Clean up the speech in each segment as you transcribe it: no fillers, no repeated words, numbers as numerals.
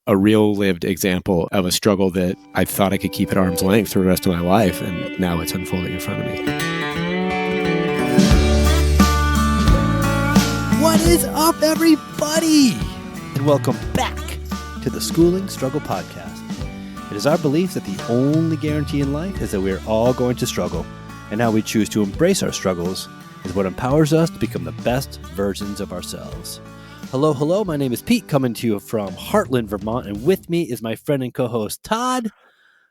a real lived example of a struggle that I thought I could keep at arm's length for the rest of my life, and now it's unfolding in front of me. What is up, everybody? And welcome back to the Schooling Struggle Podcast. It is our belief that the only guarantee in life is that we are all going to struggle, and how we choose to embrace our struggles is what empowers us to become the best versions of ourselves. Hello, my name is Pete, coming to you from Heartland, Vermont, and with me is my friend and co-host Todd,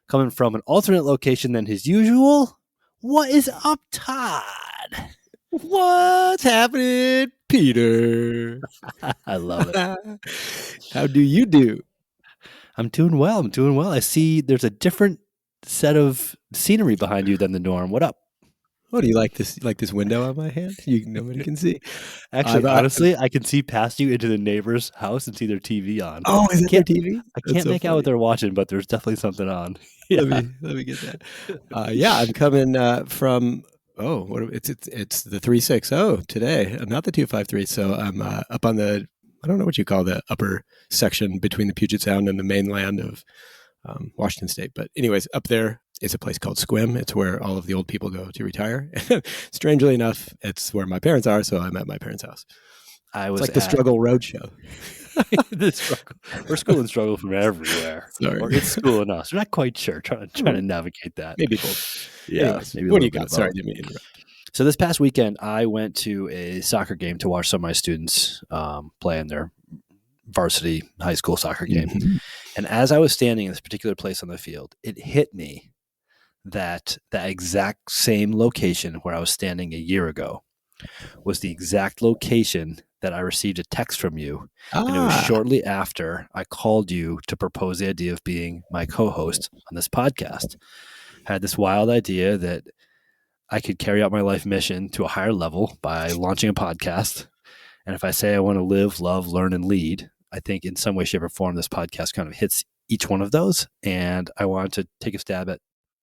coming from an alternate location than his usual. What is up, Todd? What's happening, Peter? I love it. How do you do? I'm doing well. I see there's a different set of scenery behind you than the norm. What up? Oh, do you like this? Like this window on my hand? Nobody can see. Actually, honestly, I can see past you into the neighbor's house and see their TV on. Oh, is it their TV? I can't make out what they're watching, but there's definitely something on. Yeah. Let me get that. Yeah, I'm coming from. Oh, it's the 360 today, not the 253. So I'm up on the. I don't know what you call the upper section between the Puget Sound and the mainland of Washington State, but anyways, up there is a place called Squim. It's where all of the old people go to retire. Strangely enough, it's where my parents are, so I'm at my parents' house. It's like the Struggle Roadshow. We're schooling struggle from everywhere. Sorry. Or it's schooling us. We're not quite sure. Trying to navigate that. Maybe both. Yeah. Anyways, what do you got? Sorry, didn't mean to interrupt. So this past weekend, I went to a soccer game to watch some of my students play in their varsity high school soccer game. Mm-hmm. And as I was standing in this particular place on the field, it hit me that exact same location where I was standing a year ago was the exact location that I received a text from you. And it was shortly after I called you to propose the idea of being my co-host on this podcast. I had this wild idea that I could carry out my life mission to a higher level by launching a podcast. And if I say I want to live, love, learn, and lead, I think in some way, shape, or form, this podcast kind of hits each one of those. And I wanted to take a stab at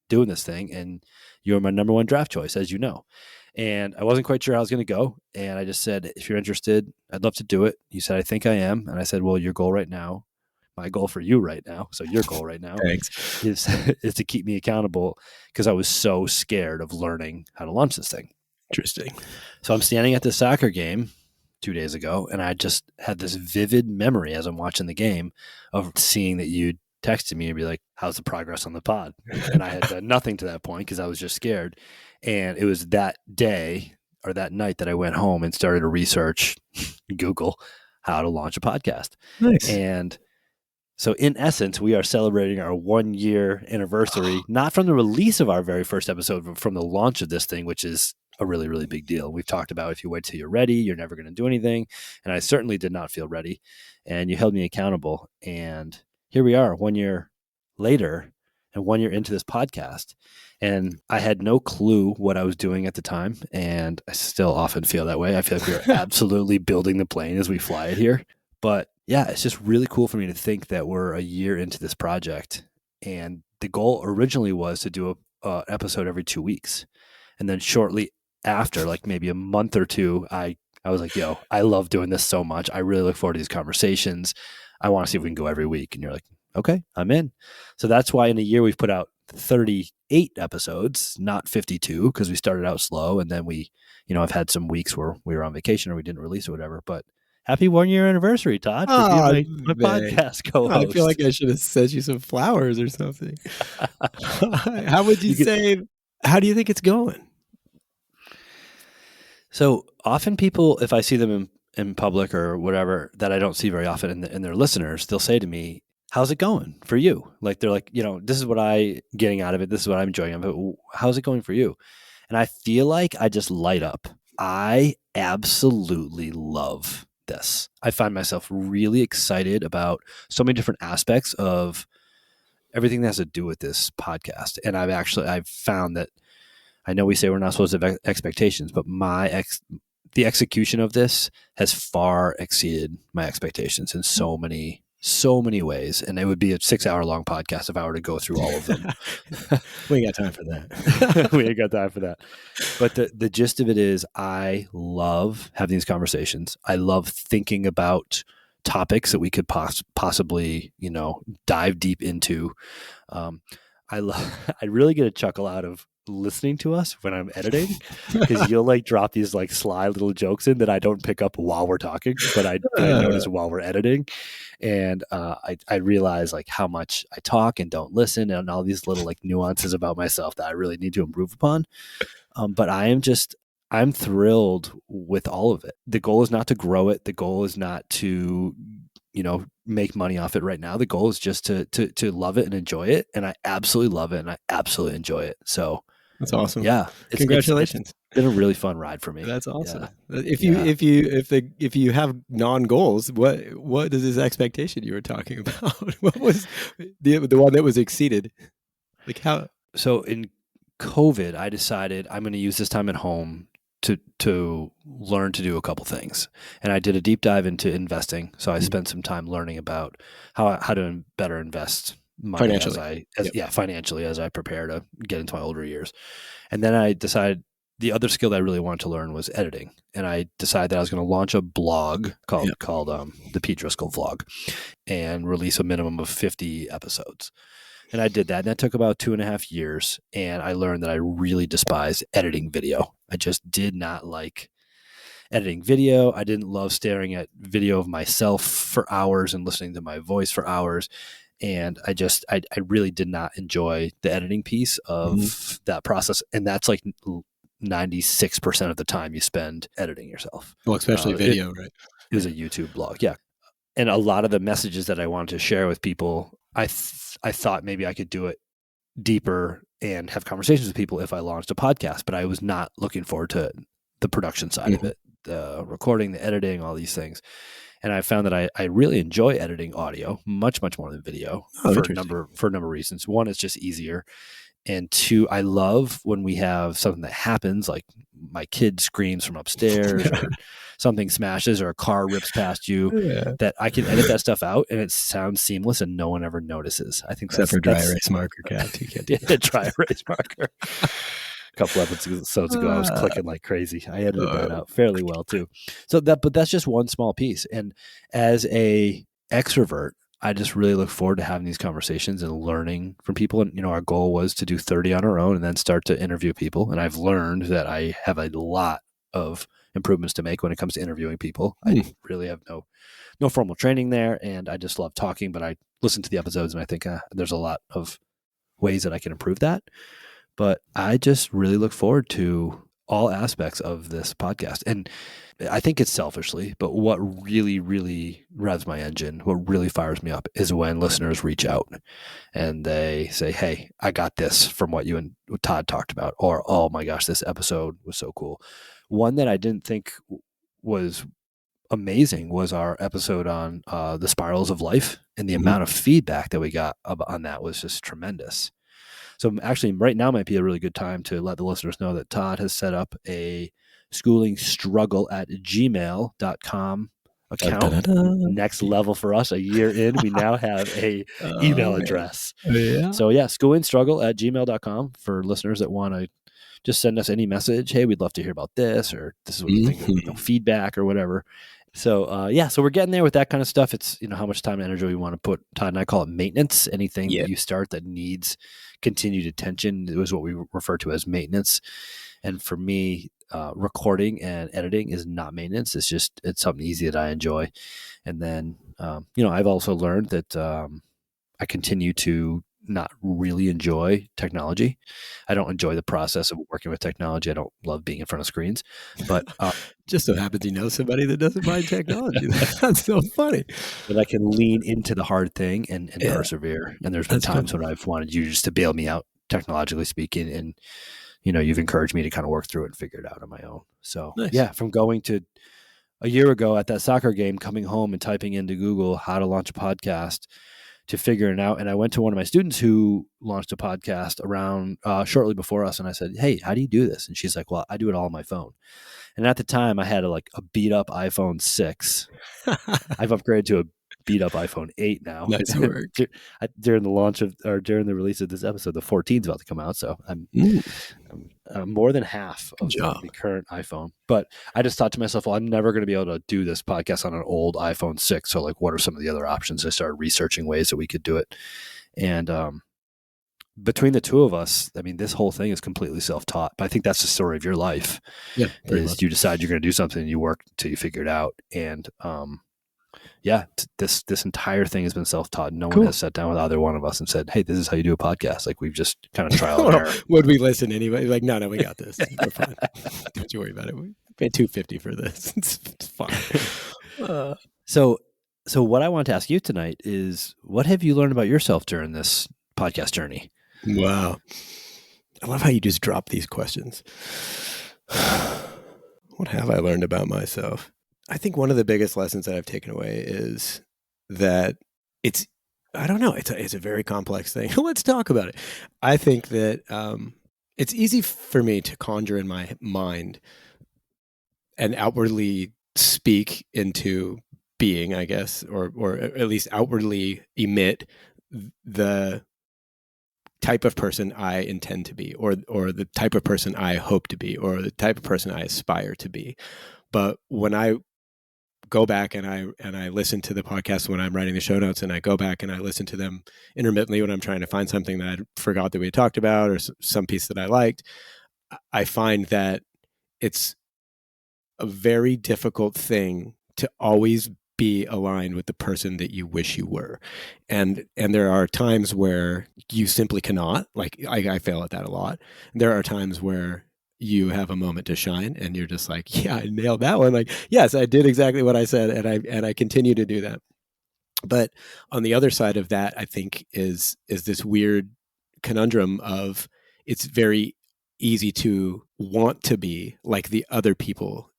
doing this thing. And you were my number one draft choice, as you know. And I wasn't quite sure how I was going to go. And I just said, if you're interested, I'd love to do it. You said, I think I am. And I said, well, your goal right now, my goal for you right now, so your goal right now is to keep me accountable, because I was so scared of learning how to launch this thing. Interesting. So I'm standing at the soccer game 2 days ago, and I just had this vivid memory as I'm watching the game of seeing that you texted me and be like, how's the progress on the pod? And I had done nothing to that point because I was just scared. And it was that day or that night that I went home and started to research, Google how to launch a podcast. Nice. And so in essence, we are celebrating our 1 year anniversary, not from the release of our very first episode, but from the launch of this thing, which is a really, really big deal. We've talked about if you wait till you're ready, you're never going to do anything. And I certainly did not feel ready. And you held me accountable. And here we are 1 year later and 1 year into this podcast. And I had no clue what I was doing at the time. And I still often feel that way. I feel like we are absolutely building the plane as we fly it here. But yeah, it's just really cool for me to think that we're a year into this project. And the goal originally was to do a episode every 2 weeks. And then shortly after, like maybe a month or two, I was like, yo, I love doing this so much. I really look forward to these conversations. I want to see if we can go every week. And you're like, okay, I'm in. So that's why in a year we've put out 38 episodes, not 52, because we started out slow. And then we, I've had some weeks where we were on vacation or we didn't release or whatever. But happy 1 year anniversary, Todd, for being my podcast co-host. I feel like I should have sent you some flowers or something. How would you say, how do you think it's going? So often people, if I see them in public or whatever that I don't see very often in their listeners, they'll say to me, how's it going for you? Like, they're like, this is what I'm getting out of it. This is what I'm enjoying. But how's it going for you? And I feel like I just light up. I absolutely love this. I find myself really excited about so many different aspects of everything that has to do with this podcast. And I've found that, I know we say we're not supposed to have expectations, but the execution of this has far exceeded my expectations in so many ways. And it would be a 6-hour long podcast if I were to go through all of them. We ain't got time for that. We ain't got time for that. But the gist of it is I love having these conversations. I love thinking about topics that we could possibly, dive deep into. I I really get a chuckle out of listening to us when I'm editing, because you'll like drop these like sly little jokes in that I don't pick up while we're talking, but I notice while we're editing. And I realize like how much I talk and don't listen, and all these little like nuances about myself that I really need to improve upon. But I'm thrilled with all of it. The goal is not to grow it. The goal is not to, make money off it right now. The goal is just to love it and enjoy it. And I absolutely love it, and I absolutely enjoy it. So that's awesome. Yeah. Congratulations. It's been a really fun ride for me. That's awesome. Yeah. If you have non-goals, what is this expectation you were talking about? What was the one that was exceeded? Like how? So in COVID, I decided I'm going to use this time at home to learn to do a couple things. And I did a deep dive into investing. So I spent some time learning about how to better invest money financially, financially, as I prepare to get into my older years. And then I decided the other skill that I really wanted to learn was editing. And I decided that I was going to launch a blog called the Pete Driscoll Vlog, and release a minimum of 50 episodes. And I did that. And that took about 2.5 years. And I learned that I really despise editing video. I just did not like editing video. I didn't love staring at video of myself for hours and listening to my voice for hours. And I really did not enjoy the editing piece of that process. And that's like 96% of the time you spend editing yourself. Well, especially video, right? It was a YouTube blog. Yeah. And a lot of the messages that I wanted to share with people, I thought maybe I could do it deeper and have conversations with people if I launched a podcast, but I was not looking forward to the production side of it, the recording, the editing, all these things. And I found that I really enjoy editing audio much, much more than video for a number of reasons. One, it's just easier. And two, I love when we have something that happens, like my kid screams from upstairs, or something smashes, or a car rips past you, that I can edit that stuff out and it sounds seamless and no one ever notices. I think except for dry erase marker, Cat. You can't do that. Dry erase marker. A couple episodes ago, I was clicking like crazy. I edited that out fairly well too. But that's just one small piece. And as a extrovert, I just really look forward to having these conversations and learning from people. And, our goal was to do 30 on our own and then start to interview people. And I've learned that I have a lot of improvements to make when it comes to interviewing people. I really have no formal training there, and I just love talking, but I listen to the episodes and I think there's a lot of ways that I can improve that. But I just really look forward to all aspects of this podcast. And I think it's selfishly, but what really, really revs my engine, what really fires me up, is when listeners reach out and they say, hey, I got this from what you and Todd talked about, or, oh my gosh, this episode was so cool. One that I didn't think was amazing was our episode on the spirals of life, and the amount of feedback that we got on that was just tremendous. So actually right now might be a really good time to let the listeners know that Todd has set up a schoolingstruggle@gmail.com account. Next level for us. A year in, we now have a email address. Yeah. So schoolingstruggle@gmail.com for listeners that want to just send us any message. Hey, we'd love to hear about this, or this is what you think of, feedback or whatever. So so we're getting there with that kind of stuff. It's, how much time and energy we want to put. Todd and I call it maintenance. Anything that you start that needs continued attention is what we refer to as maintenance. And for me, recording and editing is not maintenance. It's something easy that I enjoy. And then, I've also learned that I continue to not really enjoy technology. I don't enjoy the process of working with technology. I don't love being in front of screens, but just so happens somebody that doesn't mind technology. That's so funny. But I can lean into the hard thing and persevere. And there's been times when I've wanted you just to bail me out, technologically speaking, and you've encouraged me to kind of work through it and figure it out on my own. So nice. From going to a year ago at that soccer game, coming home and typing into Google how to launch a podcast, to figuring it out. And I went to one of my students who launched a podcast around shortly before us. And I said, hey, how do you do this? And she's like, well, I do it all on my phone. And at the time I had a beat up iPhone 6. I've upgraded to a beat up iPhone 8 now. Nice work. During the release of this episode, the 14 is about to come out. So I'm more than half Good of job. the current iPhone. But I just thought to myself, well, I'm never going to be able to do this podcast on an old iPhone 6. So, like, what are some of the other options? I started researching ways that we could do it. And between the two of us, I mean, this whole thing is completely self-taught. But I think that's the story of your life. Yeah, pretty Is much. you decide you're going to do something and you work until you figure it out. And yeah, this entire thing has been self-taught. No one Cool. has sat down with either one of us and said, "Hey, this is how you do a podcast." Like, we've just kind of trial and Well, error. would we listen anyway? Like, no, we got this. We're fine. Don't you worry about it. We paid $250 for this. It's fine. So what I want to ask you tonight is, what have you learned about yourself during this podcast journey? Wow. I love how you just drop these questions. What have I learned about myself? I think one of the biggest lessons that I've taken away is that I don't know, it's a very complex thing. Let's talk about it. I think that it's easy for me to conjure in my mind and outwardly speak into being, I guess, or at least outwardly emit the type of person I intend to be, or the type of person I hope to be, or the type of person I aspire to be. But when I go back and I listen to the podcast when I'm writing the show notes, and I go back and I listen to them intermittently when I'm trying to find something that I forgot that we had talked about, or some piece that I liked, I find that it's a very difficult thing to always be aligned with the person that you wish you were. And there are times where you simply cannot. Like, I fail at that a lot. There are times where you have a moment to shine and you're just like, yeah, I nailed that one. Like, yes, I did exactly what I said, and I continue to do that. But on the other side of that, I think is this weird conundrum of, it's very easy to want to be like the other people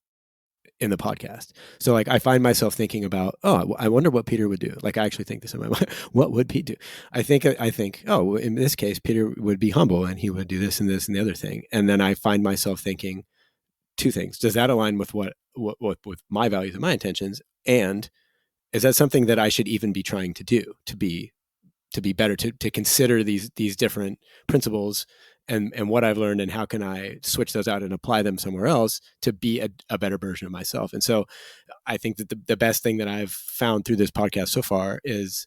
in the podcast. So, like, I find myself thinking about, oh, I wonder what Peter would do. Like, I actually think this in my mind. What would Pete do? I think, oh, in this case, Peter would be humble and he would do this and this and the other thing. And then I find myself thinking two things. Does that align with what with my values and my intentions? And is that something that I should even be trying to do to be better, to consider these different principles and what I've learned, and how can I switch those out and apply them somewhere else to be a better version of myself? And so I think that the best thing that I've found through this podcast so far is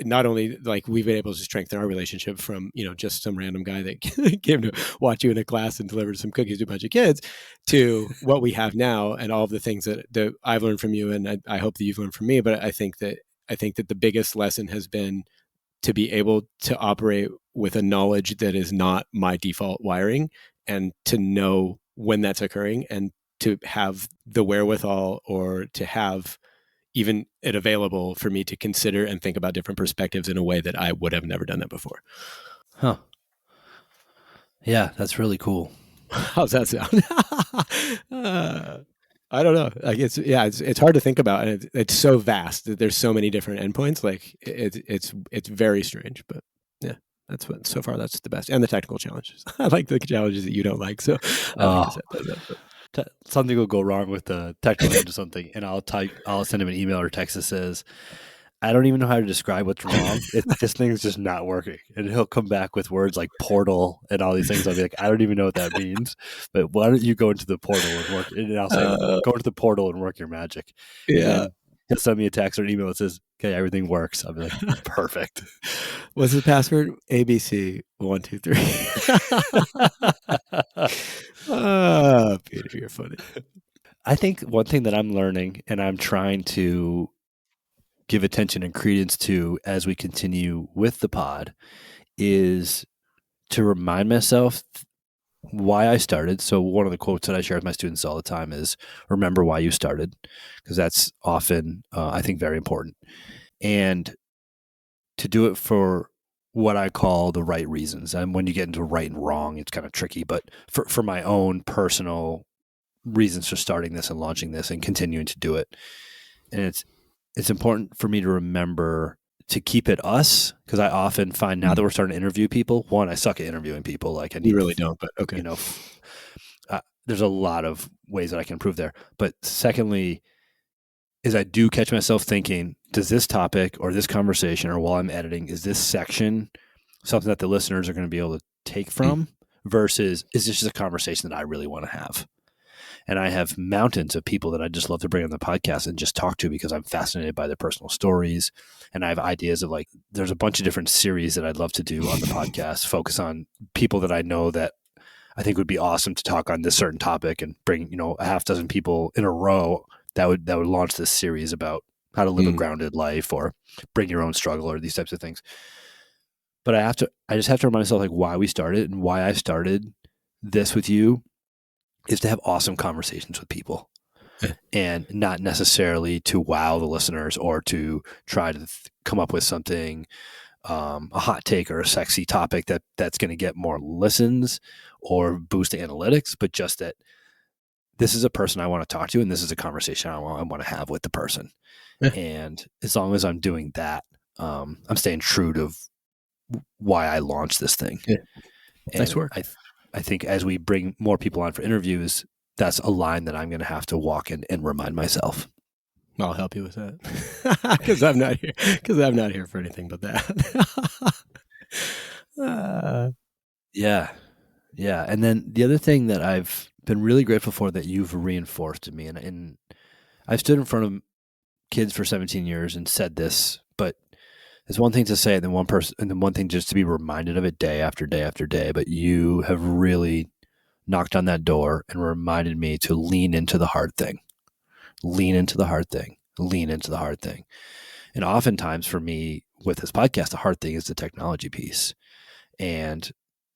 not only like we've been able to strengthen our relationship from, just some random guy that came to watch you in a class and delivered some cookies to a bunch of kids, to what we have now and all of the things that I've learned from you, and I hope that you've learned from me. But I think that the biggest lesson has been to be able to operate with a knowledge that is not my default wiring, and to know when that's occurring, and to have the wherewithal, or to have even it available for me to consider and think about different perspectives in a way that I would have never done that before. Huh. Yeah, that's really cool. How's that sound? I don't know. Like, it's hard to think about, and it's so vast that there's so many different endpoints. Like, it's very strange, but yeah, that's what, so far, that's the best. And the technical challenges. I like the challenges that you don't like, so I like to set those up. But something will go wrong with the technical end of something, and I'll send him an email or text that says, I don't even know how to describe what's wrong. This thing's just not working. And he'll come back with words like portal and all these things. I'll be like, I don't even know what that means, but why don't you go into the portal and work? And I'll say, go into the portal and work your magic. Yeah. He'll send me a text or an email that says, okay, everything works. I'll be like, perfect. What's the password? ABC 123. Peter, you're funny. I think one thing that I'm learning, and I'm trying to give attention and credence to as we continue with the pod, is to remind myself why I started. So one of the quotes that I share with my students all the time is, remember why you started, because that's often, I think, very important. And to do it for what I call the right reasons. And when you get into right and wrong, it's kind of tricky, but for my own personal reasons for starting this and launching this and continuing to do it. And it's important for me to remember to keep it us, because I often find now that we're starting to interview people, one, I suck at interviewing people. Like, I need, you really don't, but okay. There's a lot of ways that I can improve there. But secondly, is I do catch myself thinking, does this topic or this conversation, or while I'm editing, is this section something that the listeners are going to be able to take from? versus is this just a conversation that I really want to have? And I have mountains of people that I just love to bring on the podcast and just talk to because I'm fascinated by their personal stories. And I have ideas of like, there's a bunch of different series that I'd love to do on the podcast, focus on people that I know that I think would be awesome to talk on this certain topic, and bring, a half dozen people in a row that would launch this series about how to live a grounded life or bring your own struggle or these types of things. But I just have to remind myself like why we started and why I started this with you is to have awesome conversations with people and not necessarily to wow the listeners or to try to come up with something, a hot take or a sexy topic that's going to get more listens or boost the analytics, but just that this is a person I want to talk to and this is a conversation I want to have with the person. Yeah. And as long as I'm doing that, I'm staying true to why I launched this thing. Yeah. And Nice work. I think as we bring more people on for interviews, that's a line that I'm going to have to walk in and remind myself. I'll help you with that because I'm not here. Because I'm not here for anything but that. Yeah. And then the other thing that I've been really grateful for that you've reinforced to me, and I've stood in front of kids for 17 years and said this, but it's one thing to say it, and then one thing just to be reminded of it day after day after day. But you have really knocked on that door and reminded me to lean into the hard thing, lean into the hard thing, lean into the hard thing. And oftentimes for me with this podcast, the hard thing is the technology piece. And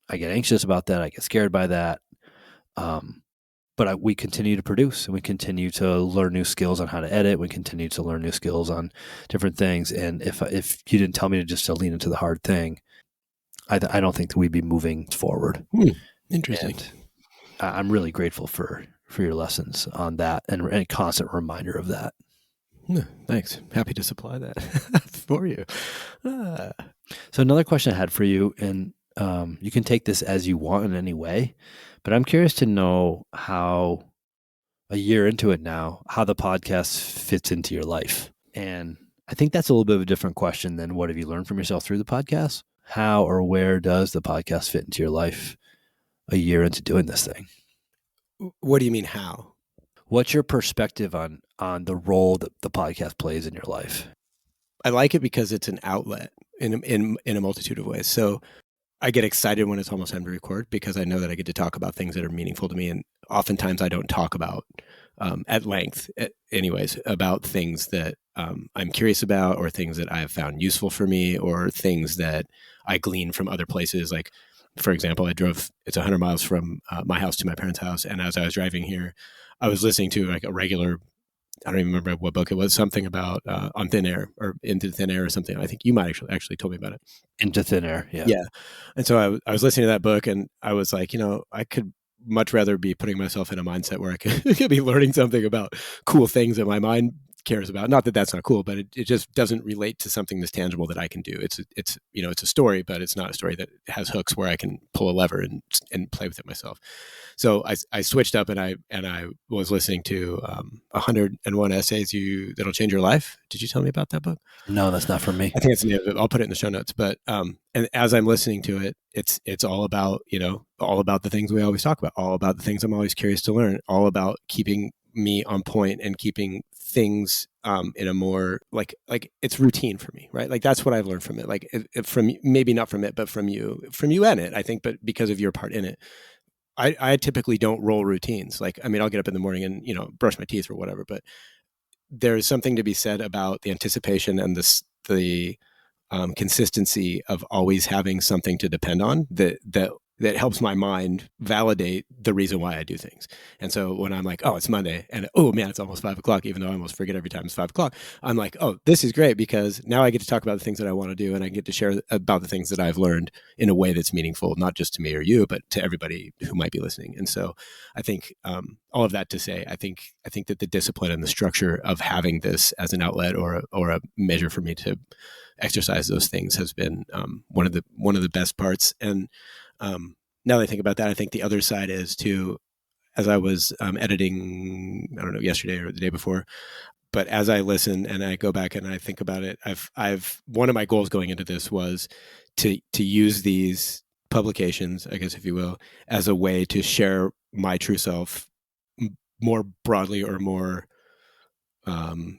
I get anxious about that. I get scared by that. But we continue to produce and we continue to learn new skills on how to edit. We continue to learn new skills on different things. And if you didn't tell me to lean into the hard thing, I don't think that we'd be moving forward. Interesting. And I'm really grateful for your lessons on that and a constant reminder of that. Thanks. Happy to supply that for you. So another question I had for you, and you can take this as you want in any way, but I'm curious to know how, a year into it now, how the podcast fits into your life. And I think that's a little bit of a different question than what have you learned from yourself through the podcast? How or where does the podcast fit into your life a year into doing this thing? What do you mean how? What's your perspective on the role that the podcast plays in your life? I like it because it's an outlet in a multitude of ways. So I get excited when it's almost time to record because I know that I get to talk about things that are meaningful to me. And oftentimes I don't talk about at length anyways, about things that I'm curious about or things that I have found useful for me or things that I glean from other places. Like, for example, it's 100 miles from my house to my parents' house. And as I was driving here, I was listening to like a regular, I don't even remember what book it was, something about on thin air or into thin air or something. I think you might actually told me about it. Into thin air. Yeah. Yeah. And so I was listening to that book and I was like, I could much rather be putting myself in a mindset where I could be learning something about cool things that my mind cares about. Not that that's not cool, but it just doesn't relate to something that's tangible that I can do. It's a story, but it's not a story that has hooks where I can pull a lever and play with it myself. So I switched up and I was listening to 101 Essays That'll Change Your Life. Did you tell me about that book? No, that's not for me. I think it's the name of it. I'll put it in the show notes. But and as I'm listening to it, it's all about the things we always talk about, all about the things I'm always curious to learn, all about keeping me on point and keeping things in a more like it's routine for me, right? Like that's what I've learned from it. Like from maybe not from it, but from you and it, I think, but because of your part in it. I typically don't roll routines. Like, I mean, I'll get up in the morning and, brush my teeth or whatever, but there's something to be said about the anticipation and the consistency of always having something to depend on that helps my mind validate the reason why I do things. And so when I'm like, oh, it's Monday and oh man, it's almost 5:00, even though I almost forget every time it's 5:00, I'm like, oh, this is great because now I get to talk about the things that I want to do and I get to share about the things that I've learned in a way that's meaningful, not just to me or you, but to everybody who might be listening. And so I think all of that to say, I think that the discipline and the structure of having this as an outlet or a measure for me to exercise those things has been one of the best parts. And now that I think about that, I think the other side is too, as I was editing, I don't know, yesterday or the day before, but as I listen and I go back and I think about it, I've one of my goals going into this was to use these publications, I guess, if you will, as a way to share my true self more broadly or more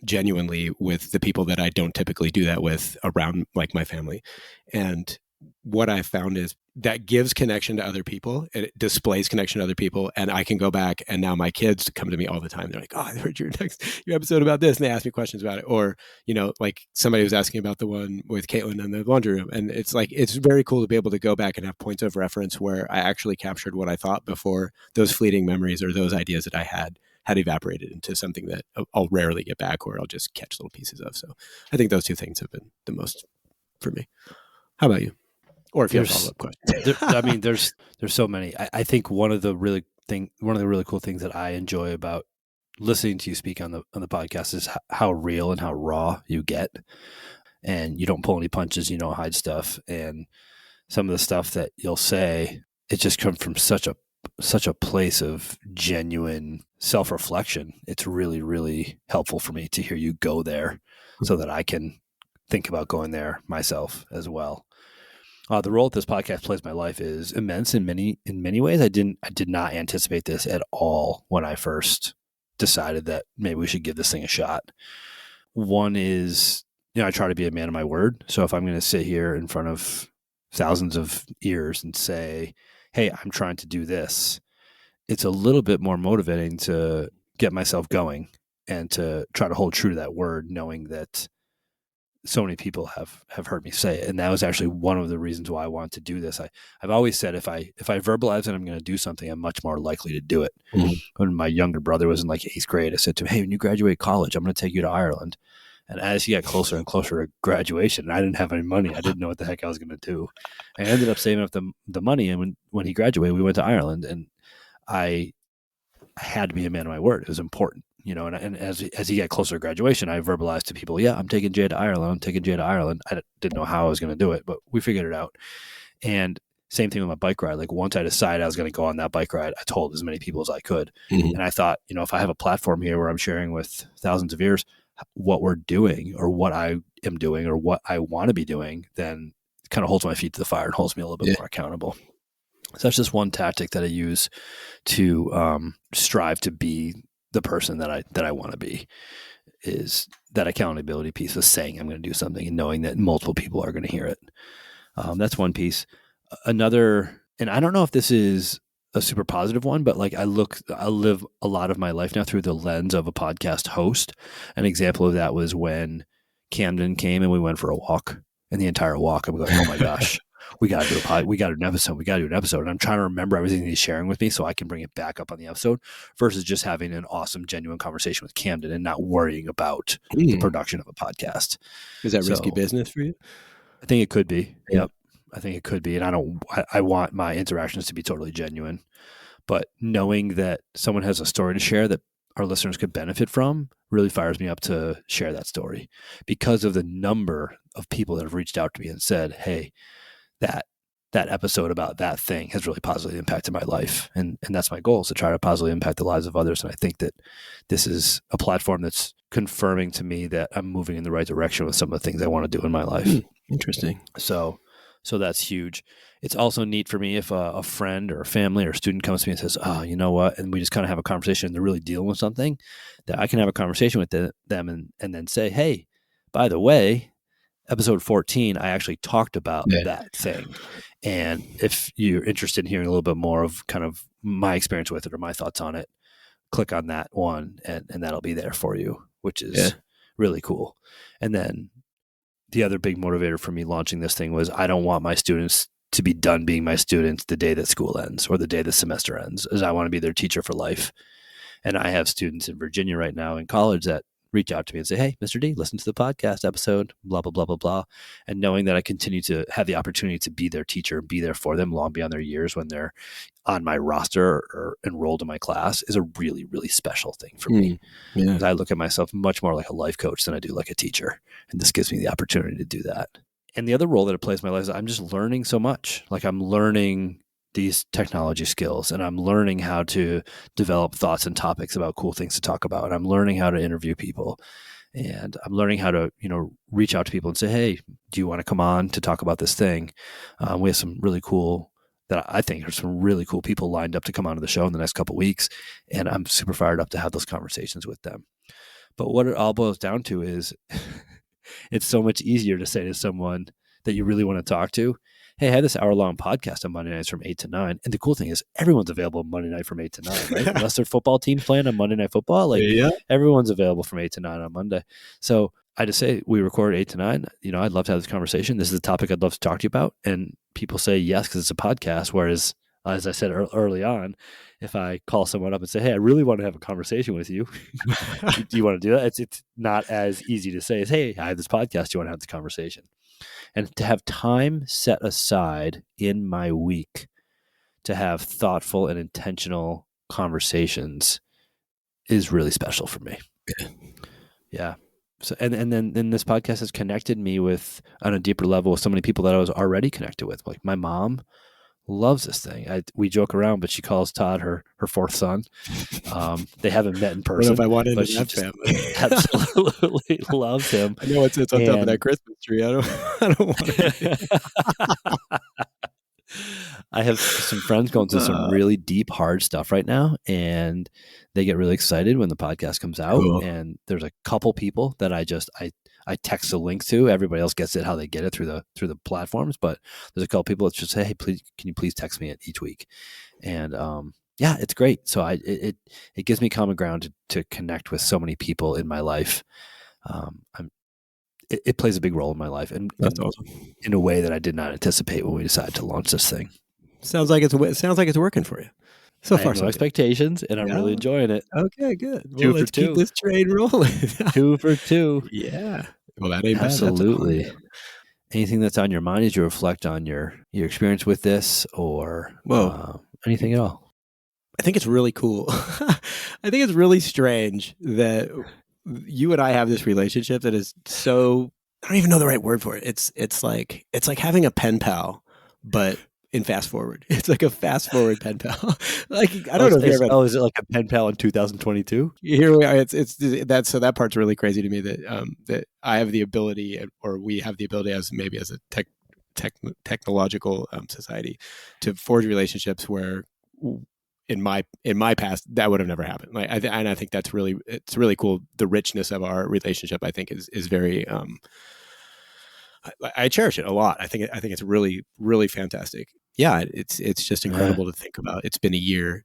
genuinely with the people that I don't typically do that with around, like my family. And what I found is that gives connection to other people. It displays connection to other people. And I can go back, and now my kids come to me all the time. They're like, "Oh, I heard your episode about this." And they ask me questions about it. Or, like somebody was asking about the one with Caitlin in the laundry room. And it's like, it's very cool to be able to go back and have points of reference where I actually captured what I thought before those fleeting memories or those ideas that I had evaporated into something that I'll rarely get back, or I'll just catch little pieces of. So I think those two things have been the most for me. How about you? Or if you have follow-up questions. There's so many. I think one of the really cool things that I enjoy about listening to you speak on the podcast is how real and how raw you get, and you don't pull any punches, you don't hide stuff, and some of the stuff that you'll say, it just comes from such a place of genuine self-reflection. It's really, really helpful for me to hear you go there so that I can think about going there myself as well. The role that this podcast plays in my life is immense in many ways. I did not anticipate this at all when I first decided that maybe we should give this thing a shot. One is, I try to be a man of my word. So if I'm going to sit here in front of thousands of ears and say, "Hey, I'm trying to do this," it's a little bit more motivating to get myself going and to try to hold true to that word, knowing that so many people have heard me say it. And that was actually one of the reasons why I wanted to do this. I've always said, if I verbalize that I'm going to do something, I'm much more likely to do it. Mm-hmm. When my younger brother was in like 8th grade, I said to him, "Hey, when you graduate college, I'm going to take you to Ireland." And as he got closer and closer to graduation, I didn't have any money. I didn't know what the heck I was going to do. I ended up saving up the money. And when he graduated, we went to Ireland, and I had to be a man of my word. It was important. And as he got closer to graduation, I verbalized to people, "Yeah, I'm taking Jay to Ireland. I didn't know how I was going to do it, but we figured it out. And same thing with my bike ride. Like once I decided I was going to go on that bike ride, I told as many people as I could. Mm-hmm. And I thought, if I have a platform here where I'm sharing with thousands of ears what we're doing or what I am doing or what I want to be doing, then it kind of holds my feet to the fire and holds me a little bit more accountable. So that's just one tactic that I use to strive to be the person that I want to be, is that accountability piece of saying I'm going to do something and knowing that multiple people are going to hear it. That's one piece. Another, and I don't know if this is a super positive one, but like I live a lot of my life now through the lens of a podcast host. An example of that was when Camden came and we went for a walk, and the entire walk I'm going, "Oh my gosh, we got to do an episode. And I'm trying to remember everything that he's sharing with me so I can bring it back up on the episode, versus just having an awesome, genuine conversation with Camden and not worrying about the production of a podcast. Is that risky business for you? I think it could be. Yeah. Yep. I think it could be. And I want my interactions to be totally genuine, but knowing that someone has a story to share that our listeners could benefit from really fires me up to share that story, because of the number of people that have reached out to me and said, "Hey, that episode about that thing has really positively impacted my life." And that's my goal, is to try to positively impact the lives of others. And I think that this is a platform that's confirming to me that I'm moving in the right direction with some of the things I want to do in my life. Interesting. So that's huge. It's also neat for me if a friend or a family or a student comes to me and says, "Oh, you know what?" And we just kind of have a conversation and they're really dealing with something, that I can have a conversation with them and then say, "Hey, by the way, episode 14, I actually talked about that thing. And if you're interested in hearing a little bit more of kind of my experience with it or my thoughts on it, click on that one and that'll be there for you," which is really cool. And then the other big motivator for me launching this thing was, I don't want my students to be done being my students the day that school ends or the day the semester ends, as I want to be their teacher for life. And I have students in Virginia right now in college that reach out to me and say, "Hey, Mr. D, listen to the podcast episode, blah, blah, blah, blah, blah." And knowing that I continue to have the opportunity to be their teacher and be there for them long beyond their years when they're on my roster or enrolled in my class is a really, really special thing for me. Because I look at myself much more like a life coach than I do like a teacher. And this gives me the opportunity to do that. And the other role that it plays in my life is I'm just learning so much. Like I'm learning these technology skills, and I'm learning how to develop thoughts and topics about cool things to talk about. And I'm learning how to interview people, and I'm learning how to, reach out to people and say, "Hey, do you want to come on to talk about this thing?" We have some really cool that I think are some really cool people lined up to come onto the show in the next couple of weeks. And I'm super fired up to have those conversations with them. But what it all boils down to is it's so much easier to say to someone that you really want to talk to, hey, I had this hour-long podcast on Monday nights from 8 to 9. And the cool thing is everyone's available Monday night from 8 to 9, right? Unless their football team's playing on Monday Night Football, like Yeah. everyone's available from 8 to 9 on Monday. So I just say we record 8 to 9. I'd love to have this conversation. This is the topic I'd love to talk to you about. And people say yes because it's a podcast, whereas, as I said early on, if I call someone up and say, hey, I really want to have a conversation with you, do you want to do that? It's not as easy to say as, hey, I have this podcast. Do you want to have this conversation? And to have time set aside in my week to have thoughtful and intentional conversations is really special for me. Yeah. So, and then this podcast has connected me with, on a deeper level, with so many people that I was already connected with. Like my mom loves this thing. We joke around, but she calls Todd her fourth son. They haven't met in person. What if I wanted but in she that just family? absolutely loves him. I know it's on top of that Christmas tree. I don't want to. I have some friends going through some really deep, hard stuff right now, and they get really excited when the podcast comes out. Cool. And there's a couple people that I text a link to. Everybody else gets it how they get it through the platforms, but there's a couple people that just say, "Hey, please, can you please text me it each week?" And yeah, it's great. So it gives me common ground to connect with so many people in my life. It plays a big role in my life, and that's awesome. In a way that I did not anticipate when we decided to launch this thing. Sounds like it's working for you. So far, no expectations, and I'm really enjoying it. Okay, good. Well, let's keep this train rolling. 2 for 2. Yeah. Well, that ain't absolutely. Bad. Anything that's on your mind as you reflect on your experience with this, or anything at all? I think it's really cool. I think it's really strange that you and I have this relationship that is so, I don't even know the right word for it. It's like having a pen pal, but in fast forward. It's like a fast forward pen pal. Like, I don't know if you ever. Oh, is it like a pen pal in 2022? Here we are. It's that. So that part's really crazy to me that I have the ability, or we have the ability as a technological society, to forge relationships where in my past that would have never happened. Like, and I think it's really cool. The richness of our relationship, I think, is very. I cherish it a lot. I think it's really, really fantastic. Yeah, it's just incredible to think about. It's been a year,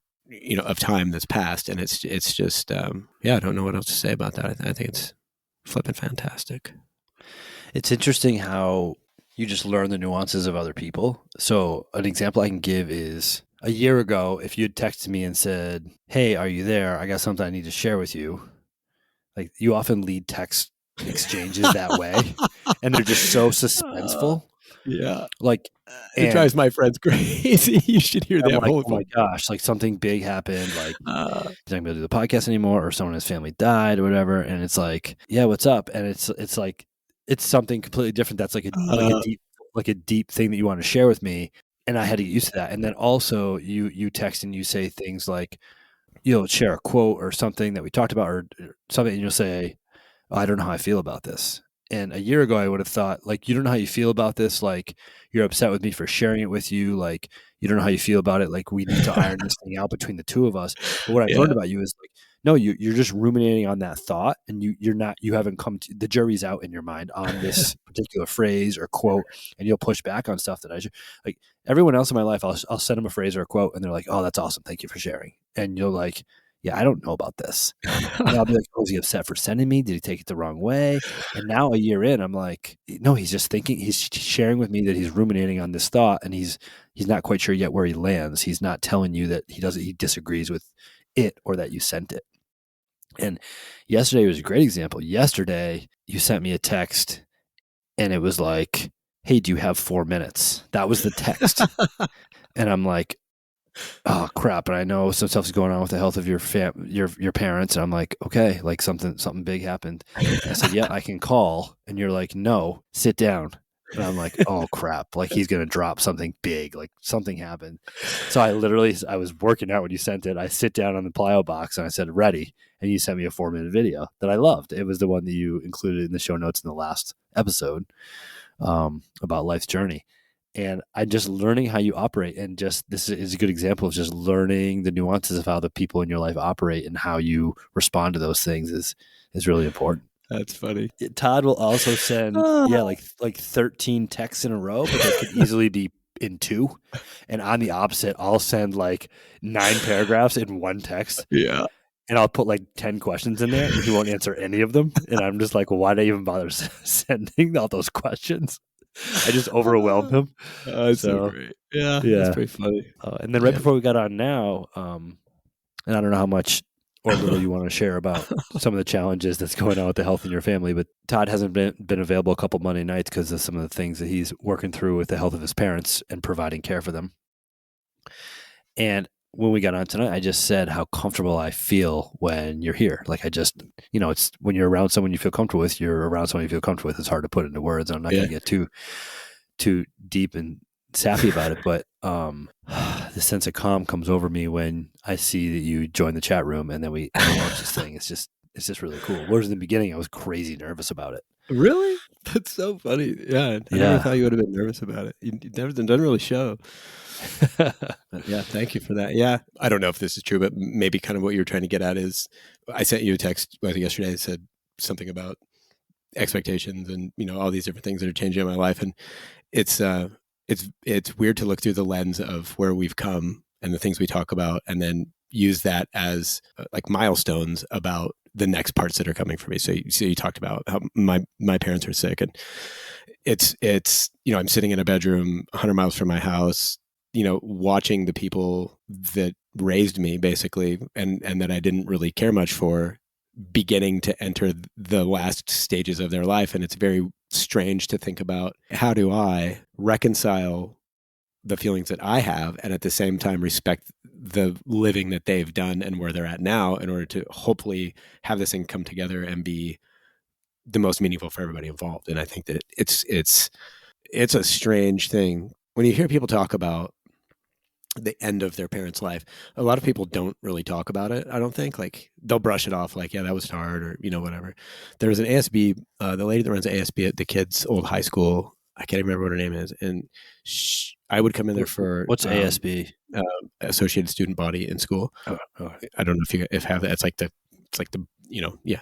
of time that's passed, and it's just I don't know what else to say about that. I think it's flipping fantastic. It's interesting how you just learn the nuances of other people. So an example I can give is a year ago, if you'd texted me and said, "Hey, are you there? I got something I need to share with you." Like, you often lead text exchanges that way, and they're just so suspenseful. Yeah, like it drives my friends crazy. You should hear that. Like, oh my gosh, like something big happened. Like, he's not gonna be able to do the podcast anymore, or someone in his family died, or whatever. And it's like, yeah, what's up? And it's like it's something completely different. That's like a deep thing that you want to share with me. And I had to get used to that. And then also you text and you say things like, you'll share a quote or something that we talked about, or something, and you'll say, oh, I don't know how I feel about this. And a year ago, I would have thought, like, you don't know how you feel about this. Like, you're upset with me for sharing it with you. Like, you don't know how you feel about it. Like, we need to iron this thing out between the two of us. But what I've learned about you is, like, no, you're just ruminating on that thought, and you haven't come to, the jury's out in your mind on this particular phrase or quote, and you'll push back on stuff that like everyone else in my life. I'll send them a phrase or a quote, and they're like, oh, that's awesome. Thank you for sharing. And you're like, yeah, I don't know about this. And I'll be like, oh, is he upset for sending me? Did he take it the wrong way? And now a year in, I'm like, no, he's just thinking, he's sharing with me that he's ruminating on this thought, and he's not quite sure yet where he lands. He's not telling you that he disagrees with it, or that you sent it. And yesterday was a great example. Yesterday, you sent me a text, and it was like, hey, do you have 4 minutes? That was the text. And I'm like, oh crap! And I know some stuff's going on with the health of your parents, and I'm like, okay, like something big happened. And I said, yeah, I can call, and you're like, no, sit down. And I'm like, oh crap! Like, he's gonna drop something big, like something happened. So I was working out when you sent it. I sit down on the plyo box and I said, ready, and you sent me a 4-minute video that I loved. It was the one that you included in the show notes in the last episode about life's journey. And I'm just learning how you operate. And just this is a good example of just learning the nuances of how the people in your life operate and how you respond to those things is really important. That's funny. Todd will also send, Ah. like 13 texts in a row, but they could easily be in two. And on the opposite, I'll send like 9 paragraphs in one text, Yeah. and I'll put like 10 questions in there, and he won't answer any of them. And I'm just like, well, why did I even bother sending all those questions? I just overwhelmed him. Oh, that's so So great. Yeah, that's yeah. pretty funny. And then right Yeah. before we got on now, and I don't know how much or little you want to share about some of the challenges that's going on with the health in your family, but Todd hasn't been available a couple Monday nights because of some of the things that he's working through with the health of his parents and providing care for them. And when we got on tonight, I just said how comfortable I feel when you're here. Like I just, it's when you're around someone you feel comfortable with, you're around someone you feel comfortable with. It's hard to put into words. I'm not going to get too deep and sappy about it, but the sense of calm comes over me when I see that you join the chat room and then we launch this thing. It's just really cool. Whereas in the beginning, I was crazy nervous about it. Really? That's so funny. Yeah, I never thought you would have been nervous about it. It doesn't really show. But yeah, thank you for that. Yeah, I don't know if this is true, but maybe kind of what you were trying to get at is I sent you a text yesterday that said something about expectations and all these different things that are changing in my life, and it's weird to look through the lens of where we've come and the things we talk about, and then use that as like milestones about the next parts that are coming for me. So you talked about how my parents are sick, and it's I'm sitting in a bedroom 100 miles from my house, watching the people that raised me basically, and that I didn't really care much for, beginning to enter the last stages of their life. And it's very strange to think about, how do I reconcile the feelings that I have and at the same time respect the living that they've done and where they're at now, in order to hopefully have this thing come together and be the most meaningful for everybody involved. And I think that it's a strange thing when you hear people talk about the end of their parents' life. A lot of people don't really talk about it. I don't think, like, they'll brush it off like, yeah, that was hard, or whatever. There was an ASB, the lady that runs ASB at the kids' old high school. I can't remember what her name is, and I would come in there for what's ASB? Associated Student Body in school. Oh. I don't know if have that. It's like the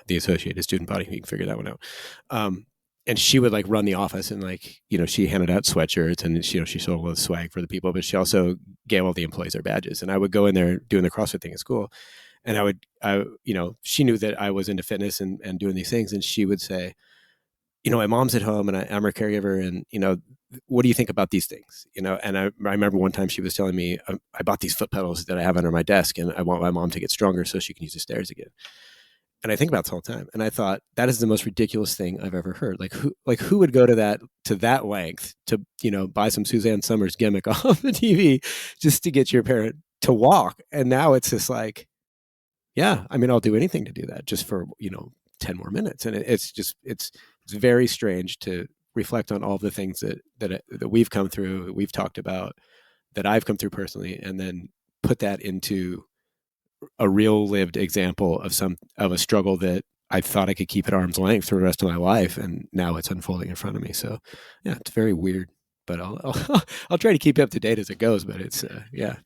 the Associated Student Body. You can figure that one out. And she would like run the office, and like, she handed out sweatshirts, and she sold all the swag for the people, but she also gave all the employees their badges. And I would go in there doing the CrossFit thing at school, and she knew that I was into fitness and doing these things. And she would say, my mom's at home and I'm her caregiver, and, what do you think about these things? And I remember one time she was telling me, I bought these foot pedals that I have under my desk, and I want my mom to get stronger so she can use the stairs again. And I think about this all the time. And I thought, that is the most ridiculous thing I've ever heard. Who would go to that length to, buy some Suzanne Summers gimmick off the TV just to get your parent to walk? And now it's just like, yeah, I mean, I'll do anything to do that just for, 10 more minutes. And it's very strange to reflect on all the things that we've come through, we've talked about, that I've come through personally, and then put that into a real lived example of a struggle that I thought I could keep at arm's length for the rest of my life, and now it's unfolding in front of me. So yeah, it's very weird, but I'll try to keep up to date as it goes. But it's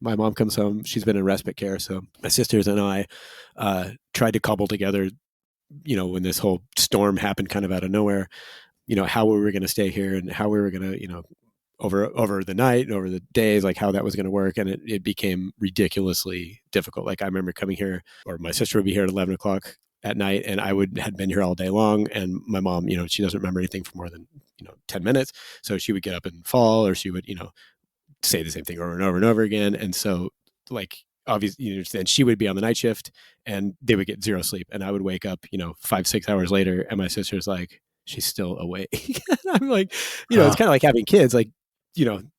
my mom comes home, she's been in respite care, so my sisters and I tried to cobble together, when this whole storm happened kind of out of nowhere, how we were going to stay here and how we were going to, over the night and over the days, like how that was going to work. And it became ridiculously difficult. Like I remember coming here, or my sister would be here at 11 o'clock at night, and I had been here all day long. And my mom, she doesn't remember anything for more than, 10 minutes. So she would get up and fall, or she would, say the same thing over and over and over again. And so, like, obviously, and she would be on the night shift, and they would get zero sleep. And I would wake up, 5-6 hours later, and my sister's like, she's still awake. I'm like, it's kind of like having kids. Like,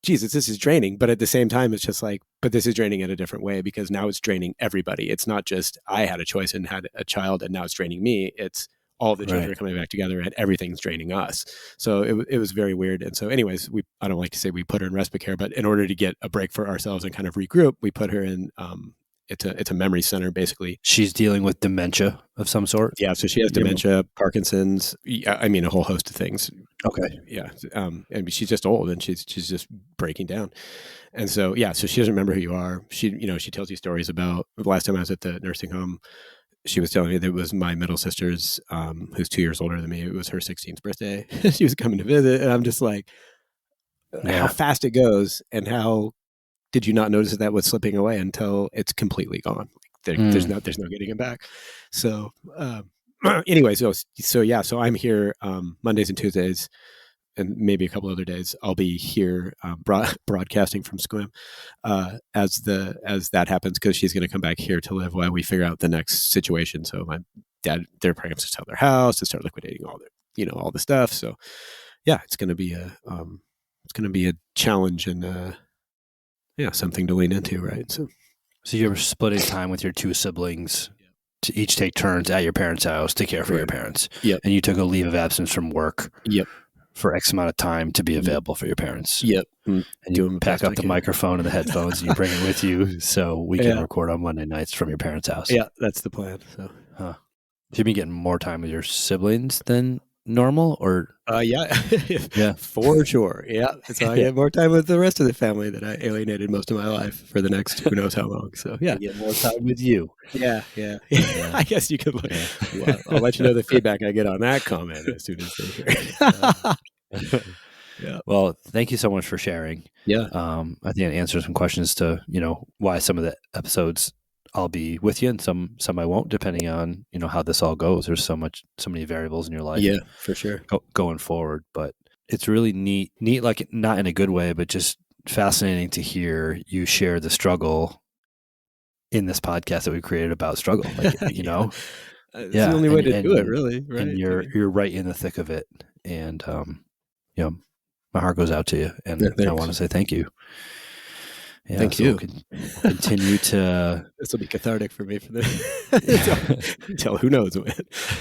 Jesus, this is draining. But at the same time, it's just like, but this is draining in a different way, because now it's draining everybody. It's not just I had a choice and had a child, and now it's draining me. It's all the children are coming back together, and everything's draining us. So it was very weird. And so anyways, I don't like to say we put her in respite care, but in order to get a break for ourselves and kind of regroup, we put her in it's a memory center basically. She's dealing with dementia of some sort. Yeah, so she has dementia, Parkinson's. I mean, a whole host of things. Okay. Yeah, I mean, she's just old and she's just breaking down. And so yeah, so she doesn't remember who you are. She she tells you stories about the last time I was at the nursing home. She was telling me that it was my middle sister's, who's 2 years older than me. It was her 16th birthday. She was coming to visit, and I'm just like, how fast it goes, and how did you not notice that was slipping away until it's completely gone? There's no getting it back. So anyway, so yeah, so I'm here Mondays and Tuesdays, and maybe a couple other days. I'll be here broadcasting from Squim as that happens, because she's going to come back here to live while we figure out the next situation. So my dad, they're planning to sell their house and start liquidating all their all the stuff. So yeah, it's going to be a challenge and something to lean into, right? So you're splitting time with your two siblings to each take turns at your parents' house to care for your parents. Yep. And you took a leave of absence from work. Yep. For X amount of time to be available for your parents. Yep. And you pack up the microphone and the headphones and you bring it with you so we can record on Monday nights from your parents' house. Yeah, that's the plan. So you've been getting more time with your siblings than normal, or yeah, for sure. Yeah. So I get more time with the rest of the family that I alienated most of my life for the next who knows how long. So yeah. You get more time with you. Yeah. I guess you could look. Well, I'll let you know the feedback I get on that comment as soon as they hear. Yeah. Well, thank you so much for sharing. Yeah. I think it answers some questions to, why some of the episodes I'll be with you and some I won't, depending on, how this all goes. There's so many variables in your life. Yeah, for sure. Going forward. But it's really neat, like not in a good way, but just fascinating to hear you share the struggle in this podcast that we created about struggle. Like, It's the only way to do it, really. Right. And you're right in the thick of it. And, my heart goes out to you. And I want to say thank you. Yeah, thank you. Continue to. This will be cathartic for me for this. Until who knows when.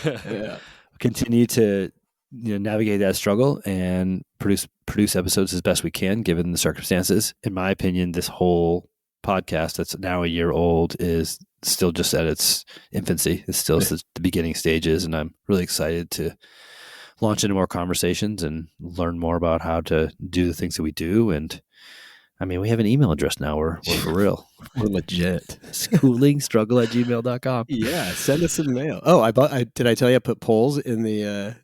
Yeah. Continue to navigate that struggle and produce episodes as best we can given the circumstances. In my opinion, this whole podcast that's now a year old is still just at its infancy. It's still the beginning stages, and I'm really excited to launch into more conversations and learn more about how to do the things that we do. And I mean, we have an email address now. We're for real. We're legit. Schoolingstruggle@gmail.com. Yeah, send us some mail. Oh, did I tell you I put polls in the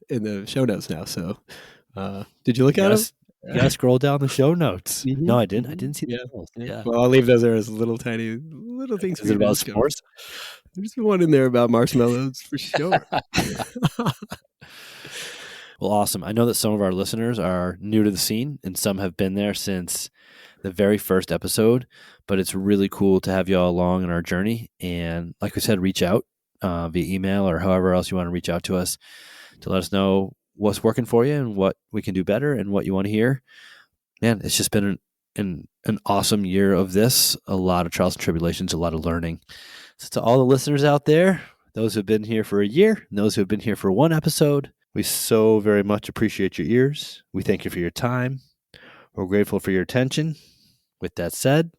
show notes now? So, did you look at them? You gotta scroll down the show notes. Mm-hmm. No, I didn't. I didn't see the polls. Yeah. Well, I'll leave those there as little things. Is it about s'mores? There's one in there about marshmallows for sure. Well, awesome. I know that some of our listeners are new to the scene, and some have been there since the very first episode, but it's really cool to have you all along in our journey. And like we said, reach out via email or however else you want to reach out to us to let us know what's working for you and what we can do better and what you want to hear. Man, it's just been an awesome year of this, a lot of trials and tribulations, a lot of learning. So to all the listeners out there, those who have been here for a year and those who have been here for one episode, we so very much appreciate your ears. We thank you for your time. We're grateful for your attention. With that said,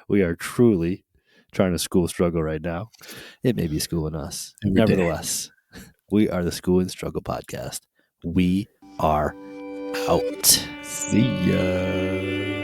we are truly trying to school struggle right now. It may be schooling us. Nevertheless, we are the School and Struggle Podcast. We are out. See ya.